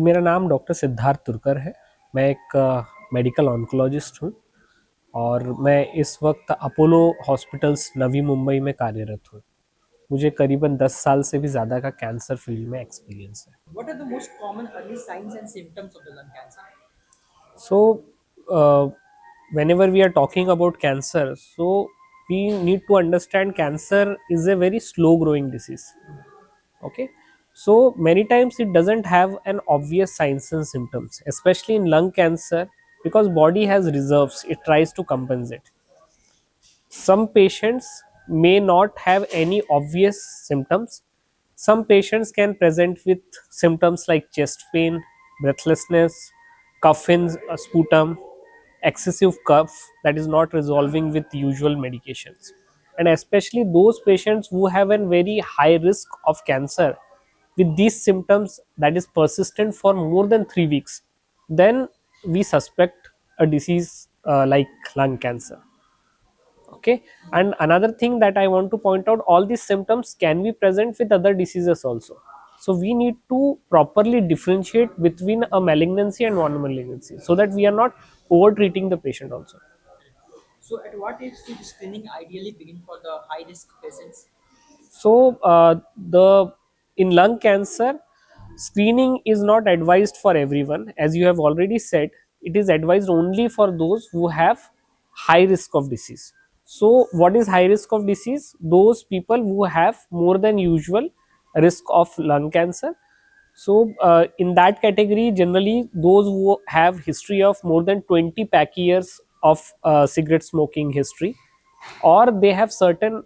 जी, मेरा नाम डॉक्टर सिद्धार्थ तुर्कर है। मैं एक मेडिकल ऑन्कोलॉजिस्ट हूँ और मैं इस वक्त अपोलो हॉस्पिटल्स नवी मुंबई में कार्यरत हूँ। मुझे करीबन 10 साल से भी ज़्यादा का कैंसर फील्ड में एक्सपीरियंस है। What are the most common early signs and symptoms of the lung cancer? So, whenever we are talking about cancer, so we need to understand cancer is a very slow growing disease. Okay, so many times it doesn't have an obvious signs and symptoms, especially in lung cancer, because body has reserves, it tries to compensate. Some patients may not have any obvious symptoms. Some patients can present with symptoms like chest pain, breathlessness, cough in sputum, excessive cough that is not resolving with usual medications. And especially those patients who have a very high risk of cancer with these symptoms that is persistent for more than 3 weeks, then we suspect a disease like lung cancer. Okay, and another thing that I want to point out, all these symptoms can be present with other diseases also. So we need to properly differentiate between a malignancy and non-malignancy so that we are not over treating the patient also. So, at what age should screening ideally begin for the high risk patients? So the in lung cancer, screening is not advised for everyone. As you have already said, it is advised only for those who have high risk of disease. So what is high risk of disease? Those people who have more than usual risk of lung cancer. So in that category, generally those who have history of more than 20 pack years of cigarette smoking history, or they have certain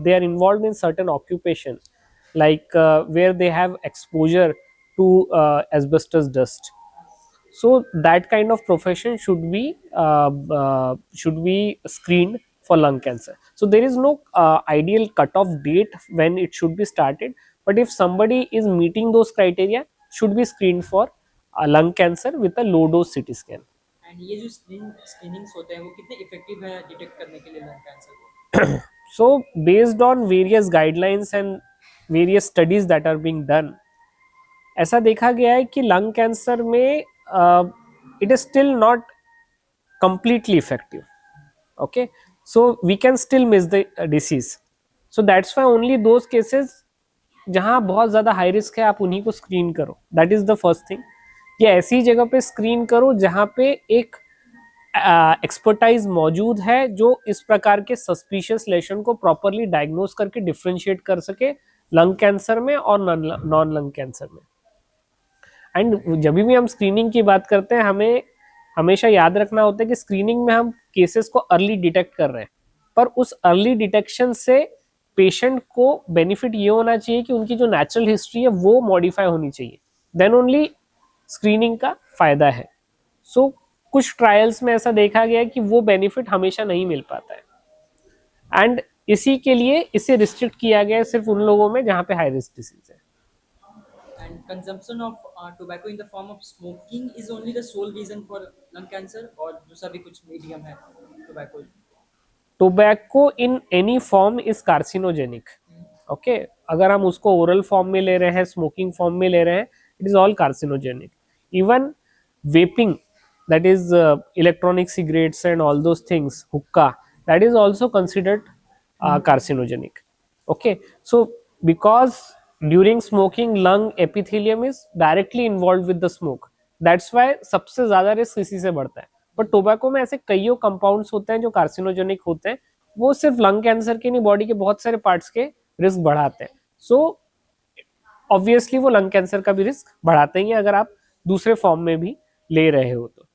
they are involved in certain occupation, like where they have exposure to asbestos dust. So that kind of profession should be screened for lung cancer. So there is no ideal cutoff date when it should be started, but if somebody is meeting those criteria, should be screened for lung cancer with a low dose CT scan. And ये जो screenings होते हैं वो कितने effective है detect करने के लिए लंग कैंसर को? So based on various guidelines and various studies that are being done, ऐसा देखा गया है कि लंग कैंसर में it is still not completely effective. Okay, so we can still miss the disease. So that's why only those cases जहाँ बहुत ज़्यादा high risk है आप उन्हीं को स्क्रीन करो, that is the first thing. ये ऐसी जगह पे स्क्रीन करो जहाँ पे एक एक्सपर्टाइज मौजूद है जो इस प्रकार के सस्पिशियस लेशन को प्रॉपरली डायग्नोस करके डिफ्रेंशिएट कर सके लंग कैंसर में और नॉन लंग कैंसर में. एंड जब भी हम स्क्रीनिंग की बात करते हैं, हमें हमेशा याद रखना होता है कि स्क्रीनिंग में हम केसेस को अर्ली डिटेक्ट कर रहे हैं, पर उस अर्ली डिटेक्शन से पेशेंट को बेनिफिट ये होना चाहिए कि उनकी जो नेचुरल हिस्ट्री है वो मॉडिफाई होनी चाहिए, देन ओनली स्क्रीनिंग का फायदा है. सो कुछ ट्रायल्स में ऐसा देखा गया है कि वो बेनिफिट हमेशा नहीं मिल पाता है, एंड इसी के लिए इसे रिस्ट्रिक्ट किया गया है सिर्फ उन लोगों में जहाँ पे हाई रिस्क डिसीज है. And consumption of tobacco in the form of smoking is only the sole reason for lung cancer और दूसरा भी कुछ मीडियम है tobacco? Tobacco in any form is carcinogenic. Okay, अगर हम उसको ओरल फॉर्म में ले रहे हैं, स्मोकिंग फॉर्म में ले रहे हैं, it is all carcinogenic. Even vaping, that is electronic cigarettes and all those things, hookah, that is also considered carcinogenic. Okay, so because during smoking lung epithelium is directly involved with the smoke, that's why सबसे ज्यादा risk इसी से बढ़ता है. पर tobacco में ऐसे कईयों कंपाउंड्स होते हैं जो कार्सिनोजेनिक होते हैं, वो सिर्फ लंग कैंसर के नहीं, बॉडी के बहुत सारे पार्ट्स के रिस्क बढ़ाते हैं. सो ऑब्वियसली वो लंग कैंसर का भी रिस्क बढ़ाते ही हैं अगर आप दूसरे फॉर्म में भी ले रहे हो तो.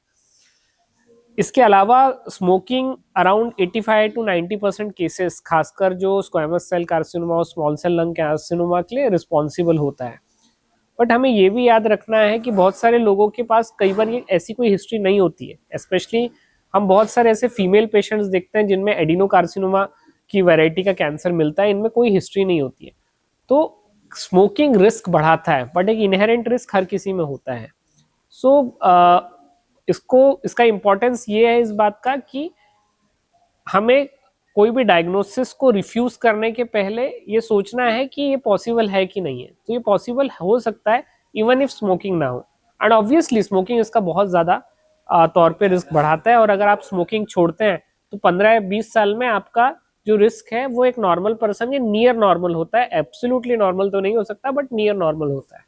इसके अलावा स्मोकिंग अराउंड 85 टू 90% केसेस, खासकर जो स्क्वामस सेल कार्सिनोमा और स्मॉल सेल लंग कार्सिनोमा के लिए रिस्पॉन्सिबल होता है. बट हमें ये भी याद रखना है कि बहुत सारे लोगों के पास कई बार ये ऐसी कोई हिस्ट्री नहीं होती है. स्पेशली हम बहुत सारे ऐसे फीमेल पेशेंट्स देखते हैं जिनमें एडिनो कार्सिनोमा की वैरायटी का कैंसर मिलता है, इनमें कोई हिस्ट्री नहीं होती है. तो स्मोकिंग रिस्क बढ़ाता है, बट एक इनहेरेंट रिस्क हर किसी में होता है. सो इसको इसका इम्पोर्टेंस ये है इस बात का कि हमें कोई भी डायग्नोसिस को रिफ्यूज करने के पहले ये सोचना है कि ये पॉसिबल है कि नहीं है. तो ये पॉसिबल हो सकता है इवन इफ स्मोकिंग ना हो। एंड ऑब्वियसली स्मोकिंग इसका बहुत ज़्यादा तौर पे रिस्क बढ़ाता है, और अगर आप स्मोकिंग छोड़ते हैं तो 15 या 20 साल में आपका जो रिस्क है वो एक नॉर्मल पर्सन के नियर नॉर्मल होता है। एब्सोल्युटली नॉर्मल तो नहीं हो सकता, बट नियर नॉर्मल होता है।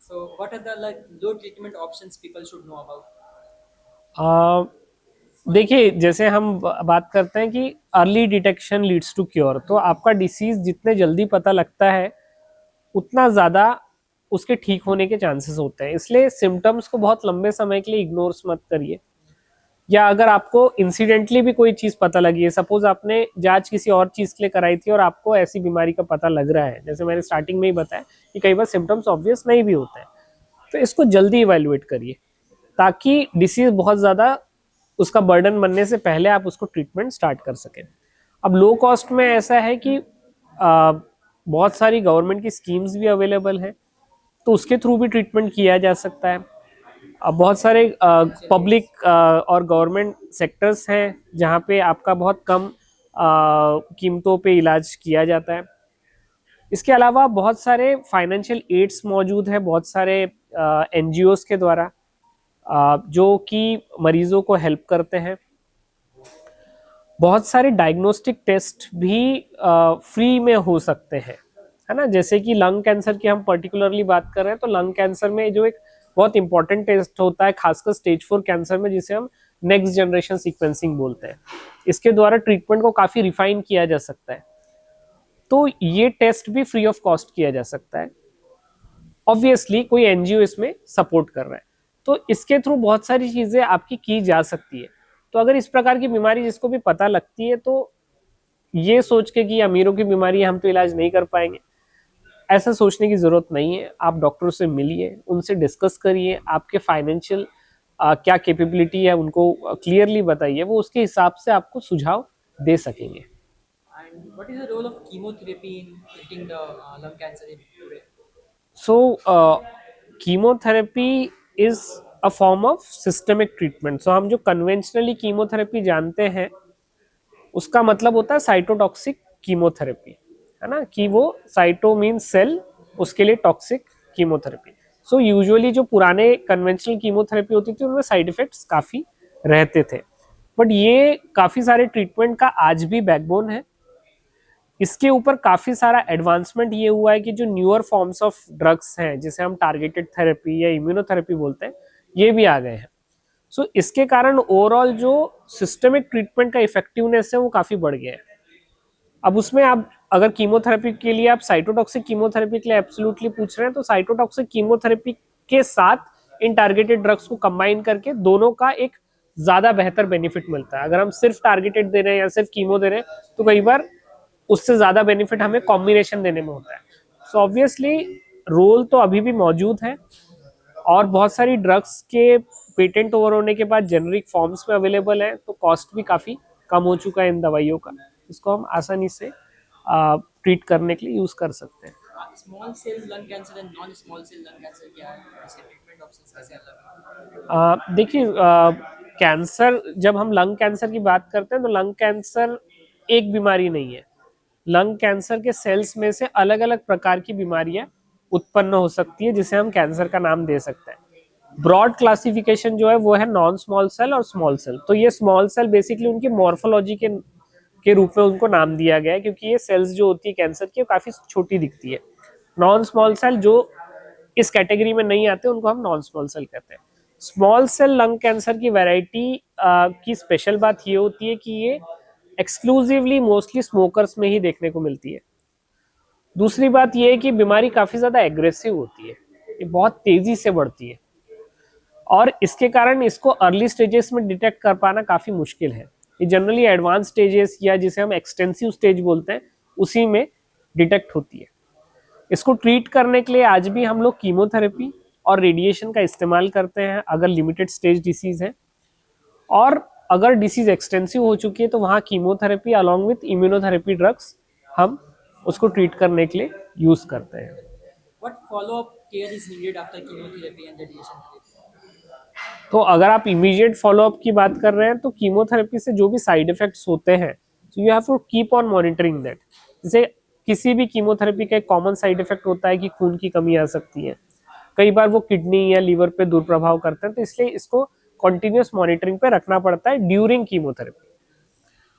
so what are the like low treatment options people should know about? आ, देखिए, जैसे हम बात करते हैं कि early detection leads to cure, तो आपका डिसीज जितने जल्दी पता लगता है उतना ज़्यादा उसके ठीक होने के चांसेस होते हैं। इसलिए सिम्टम्स को बहुत लंबे समय के लिए इग्नोर मत करिए। या अगर आपको इंसिडेंटली भी कोई चीज़ पता लगी है, सपोज आपने जांच किसी और चीज़ के लिए कराई थी और आपको ऐसी बीमारी का पता लग रहा है, जैसे मैंने स्टार्टिंग में ही बताया कि कई बार सिम्टम्स ऑब्वियस नहीं भी होते हैं, तो इसको जल्दी इवेल्युएट करिए ताकि डिसीज बहुत ज़्यादा उसका बर्डन बनने से पहले आप उसको ट्रीटमेंट स्टार्ट कर सकें। अब लो कॉस्ट में ऐसा है कि बहुत सारी गवर्नमेंट की स्कीम्स भी अवेलेबल हैं, तो उसके थ्रू भी ट्रीटमेंट किया जा सकता है। अब बहुत सारे पब्लिक और गवर्नमेंट सेक्टर्स हैं जहाँ पे आपका बहुत कम कीमतों पे इलाज किया जाता है। इसके अलावा बहुत सारे फाइनेंशियल एड्स मौजूद है, बहुत सारे एनजीओस के द्वारा जो कि मरीजों को हेल्प करते हैं। बहुत सारे डायग्नोस्टिक टेस्ट भी फ्री में हो सकते हैं, है ना। जैसे कि लंग कैंसर की हम पर्टिकुलरली बात कर रहे हैं, तो लंग कैंसर में जो एक बहुत इंपॉर्टेंट टेस्ट होता है, खासकर स्टेज 4 कैंसर में, जिसे हम नेक्स्ट जनरेशन सीक्वेंसिंग बोलते हैं, इसके द्वारा ट्रीटमेंट को काफी रिफाइन किया जा सकता है। तो ये टेस्ट भी फ्री ऑफ कॉस्ट किया जा सकता है। ऑब्वियसली कोई एनजीओ इसमें सपोर्ट कर रहा है, तो इसके थ्रू बहुत सारी चीजें आपकी की जा सकती है। तो अगर इस प्रकार की बीमारी जिसको भी पता लगती है, तो ये सोच के कि अमीरों की बीमारी है, हम तो इलाज नहीं कर पाएंगे, ऐसा सोचने की जरूरत नहीं है। आप डॉक्टरों से मिलिए, उनसे डिस्कस करिए, आपके फाइनेंशियल क्या कैपेबिलिटी है उनको क्लियरली बताइए, वो उसके हिसाब से आपको सुझाव दे सकेंगे। And what is the role of chemotherapy in treating the lung cancer in today? So chemotherapy is a form of systemic treatment. So हम जो कन्वेंशनली कीमोथेरेपी जानते हैं उसका मतलब होता है साइटोटॉक्सिक कीमोथेरेपी, है ना, कि वो साइटो मीन सेल, उसके लिए टॉक्सिक कीमोथेरेपी। सो यूजुअली जो पुराने कन्वेंशनल कीमोथेरेपी होती थी उनमें साइड इफेक्ट्स काफ़ी रहते थे, बट ये काफ़ी सारे ट्रीटमेंट का आज भी बैकबोन है। इसके ऊपर काफी सारा एडवांसमेंट ये हुआ है कि जो न्यूअर फॉर्म्स ऑफ ड्रग्स हैं, जिसे हम टारगेटेड थेरेपी या इम्यूनोथेरेपी बोलते हैं, ये भी आ गए हैं। सो इसके कारण ओवरऑल जो सिस्टमिक ट्रीटमेंट का इफेक्टिवनेस है वो काफी बढ़ गया है। अब उसमें आप अगर कीमोथेरेपी के लिए आप साइटोटॉक्सिक कीमोथेरेपी के लिए एब्सोल्युटली पूछ रहे हैं, तो साइटोटॉक्सिक कीमोथेरेपी के साथ इन टारगेटेड ड्रग्स को कंबाइन करके दोनों का एक ज्यादा बेहतर बेनिफिट मिलता है। अगर हम सिर्फ टारगेटेड दे रहे हैं या सिर्फ कीमो दे रहे हैं, तो कई बार उससे ज्यादा बेनिफिट हमें कॉम्बिनेशन देने में होता है। सो ऑब्वियसली रोल तो अभी भी मौजूद है, और बहुत सारी ड्रग्स के पेटेंट ओवर होने के बाद जेनरिक फॉर्म्स में अवेलेबल है, तो कॉस्ट भी काफ़ी कम हो चुका है इन दवाइयों का। इसको हम आसानी से ट्रीट करने के लिए यूज़ कर सकते हैं। Small cell lung cancer and non small cell lung cancer क्या है, इसके ट्रीटमेंट ऑप्शंस कैसे अलग हैं? देखिए, कैंसर, जब हम लंग कैंसर की बात करते हैं तो लंग कैंसर एक बीमारी नहीं है। लंग कैंसर के सेल्स में से अलग अलग प्रकार की बीमारियां उत्पन्न हो सकती है, जिसे हम कैंसर का नाम दे सकते हैं। ब्रॉड क्लासिफिकेशन जो है वो है नॉन स्मॉल सेल और स्मॉल सेल। तो ये स्मॉल सेल बेसिकली उनकी मॉर्फोलॉजी के रूप में उनको नाम दिया गया है, क्योंकि ये सेल्स जो होती है कैंसर की वो काफी छोटी दिखती है। नॉन स्मॉल सेल जो इस कैटेगरी में नहीं आते उनको हम नॉन स्मॉल सेल कहते हैं। स्मॉल सेल लंग कैंसर की वैरायटी की स्पेशल बात ये होती है कि ये एक्सक्लूसिवली मोस्टली स्मोकर्स में ही देखने को मिलती है। दूसरी बात ये है कि बीमारी काफी ज्यादा एग्रेसिव होती है, ये बहुत तेजी से बढ़ती है, और इसके कारण इसको अर्ली स्टेजेस में डिटेक्ट कर पाना काफी मुश्किल है। ये जनरली एडवांस स्टेजेस या जिसे हम एक्सटेंसिव स्टेज बोलते हैं उसी में डिटेक्ट होती है। इसको ट्रीट करने के लिए आज भी हम लोग कीमोथेरेपी और रेडिएशन का इस्तेमाल करते हैं अगर लिमिटेड स्टेज डिसीज है, और अगर डिसीज एक्सटेंसिव हो चुकी है तो वहाँ chemotherapy along with immunotherapy drugs हम उसको ट्रीट करने के लिए यूज करते हैं। What follow-up care is needed after chemotherapy and radiation therapy? तो अगर आप इमीडिएट फॉलोअप की बात कर रहे हैं तो कीमोथेरेपी से जो भी साइड इफेक्ट्स होते हैं, so you have to keep on monitoring that. जैसे किसी भी कीमोथेरेपी का एक कॉमन साइड इफेक्ट होता है कि खून की कमी आ सकती है, कई बार वो किडनी या लीवर पे दुष्प्रभाव करते हैं, तो इसलिए इसको कॉन्टिन्यूस मॉनिटरिंग पे रखना पड़ता है ड्यूरिंग कीमोथेरेपी।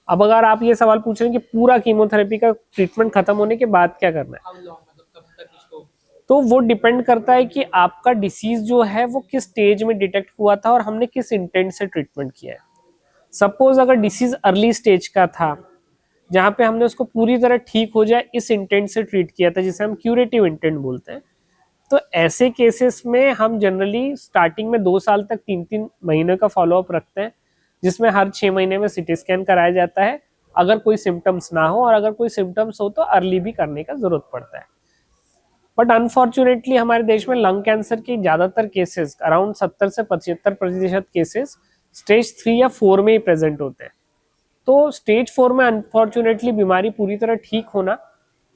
अब अगर आप ये सवाल पूछ रहे हैं कि पूरा कीमोथेरेपी का ट्रीटमेंट खत्म होने के बाद क्या करना है, हाउ लॉन्ग, मतलब कब तक इसको? तो वो डिपेंड करता है कि आपका डिसीज जो है वो किस स्टेज में डिटेक्ट हुआ था और हमने किस इंटेंट से ट्रीटमेंट किया है। सपोज अगर डिसीज अर्ली स्टेज का था, जहां पे हमने उसको पूरी तरह ठीक हो जाए इस इंटेंट से ट्रीट किया था, जिसे हम क्यूरेटिव इंटेंट बोलते हैं, तो ऐसे केसेस में हम जनरली स्टार्टिंग में 2 साल तक 3-3 महीने का फॉलोअप रखते हैं, जिसमें हर 6 महीने में सीटी स्कैन कराया जाता है अगर कोई सिम्टम्स ना हो, और अगर कोई सिम्टम्स हो तो अर्ली भी करने का जरूरत पड़ता है। बट अनफॉर्चुनेटली हमारे देश में लंग कैंसर के ज्यादातर केसेस, अराउंड 70 से 75% केसेस स्टेज 3 या 4 में ही प्रेजेंट होते हैं। तो स्टेज 4 में अनफॉर्चुनेटली बीमारी पूरी तरह ठीक होना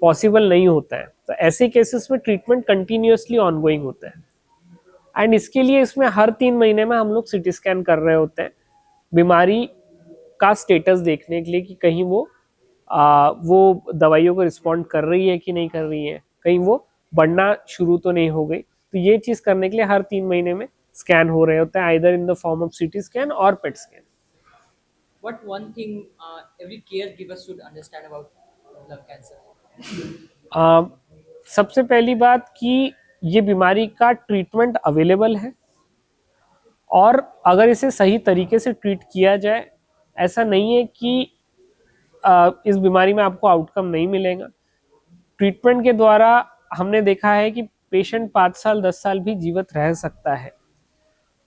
पॉसिबल नहीं होता है, तो ऐसे केसेस में ट्रीटमेंट कंटिन्यूअसली ऑनगोइंग होता है। एंड इसके लिए इसमें हर 3 महीने में हम लोग सीटी स्कैन कर रहे होते हैं बीमारी का स्टेटस देखने के लिए कि कहीं वो दवाइयों को रिस्पॉन्ड कर रही है कि नहीं कर रही है, कहीं वो बढ़ना शुरू तो नहीं हो गई। तो ये चीज करने के लिए हर 3 महीने में स्कैन हो रहे होते हैं, either in the form of CT scan और PET scan. What one thing every caregiver should understand about lung cancer? सबसे पहली बात कि ये बीमारी का ट्रीटमेंट अवेलेबल है, और अगर इसे सही तरीके से ट्रीट किया जाए, ऐसा नहीं है कि इस बीमारी में आपको आउटकम नहीं मिलेगा। ट्रीटमेंट के द्वारा हमने देखा है कि पेशेंट 5 साल 10 साल भी जीवित रह सकता है।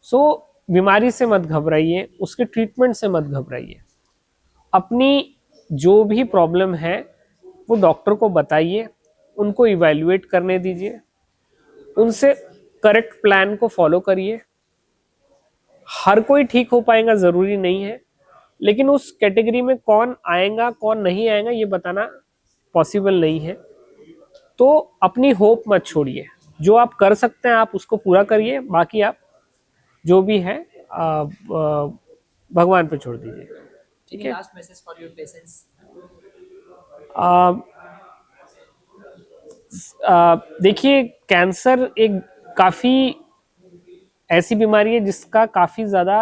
सो बीमारी से मत घबराइए, उसके ट्रीटमेंट से मत घबराइए। अपनी जो भी प्रॉब्लम है वो डॉक्टर को बताइए, उनको इवैल्यूएट करने दीजिए, उनसे करेक्ट प्लान को फॉलो करिए। हर कोई ठीक हो पाएगा जरूरी नहीं है, लेकिन उस कैटेगरी में कौन आएगा कौन नहीं आएगा ये बताना पॉसिबल नहीं है। तो अपनी होप मत छोड़िए, जो आप कर सकते हैं आप उसको पूरा करिए, बाकी आप जो भी है भगवान पे छोड़ दीजिए। ठीक Any है। last message for your patients? देखिए, कैंसर एक काफ़ी ऐसी बीमारी है जिसका काफ़ी ज़्यादा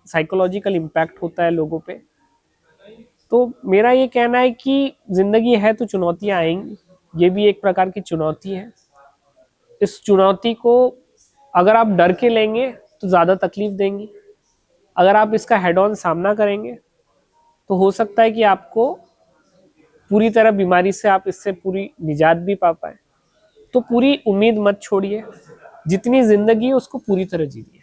साइकोलॉजिकल इम्पैक्ट होता है लोगों पे। तो मेरा ये कहना है कि ज़िंदगी है तो चुनौतियाँ आएंगी, ये भी एक प्रकार की चुनौती है। इस चुनौती को अगर आप डर के लेंगे तो ज़्यादा तकलीफ देंगी, अगर आप इसका हेड ऑन सामना करेंगे तो हो सकता है कि आपको पूरी तरह बीमारी से आप इससे पूरी निजात भी पा पाए। तो पूरी उम्मीद मत छोड़िए, जितनी जिंदगी है उसको पूरी तरह जीजिए।